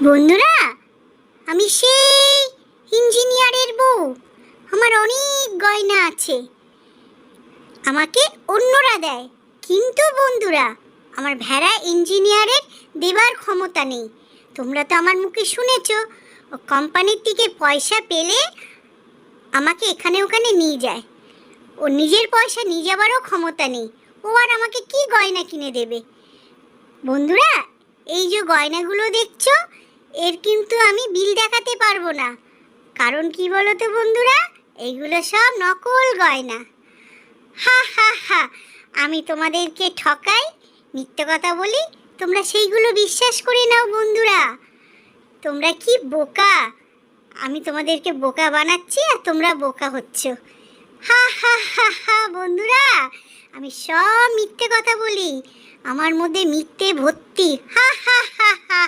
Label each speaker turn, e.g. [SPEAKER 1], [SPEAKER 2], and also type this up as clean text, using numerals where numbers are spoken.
[SPEAKER 1] বন্ধুরা, আমি সেই ইঞ্জিনিয়ারের বউ। আমার অনেক গয়না আছে, আমাকে অন্যরা দেয়, কিন্তু বন্ধুরা আমার ভেড়া ইঞ্জিনিয়ারের দেবার ক্ষমতা নেই। তোমরা তো আমার মুখে শুনেছো, ও কোম্পানির থেকে পয়সা পেলে আমাকে এখানে ওখানে নিয়ে যায়। ও নিজের পয়সা নিয়ে যাবারও ক্ষমতা নেই। ও আর আমাকে কি গয়না কিনে দেবে? বন্ধুরা, এই যে গয়নাগুলো দেখছো, এর কিন্তু আমি বিল দেখাতে পারবো না। কারণ কি বলো তো বন্ধুরা, এইগুলো সব নকল গয়না। হা হা হা, আমি তোমাদেরকে ঠকাই, মিথ্যে কথা বলি, তোমরা সেইগুলো বিশ্বাস করে নাও। বন্ধুরা, তোমরা কি বোকা! আমি তোমাদেরকে বোকা বানাচ্ছি আর তোমরা বোকা হচ্ছ। হা হা হা হা। বন্ধুরা, আমি সব মিথ্যে কথা বলি, আমার মধ্যে মিথ্যে ভর্তি। হা হা হা হা।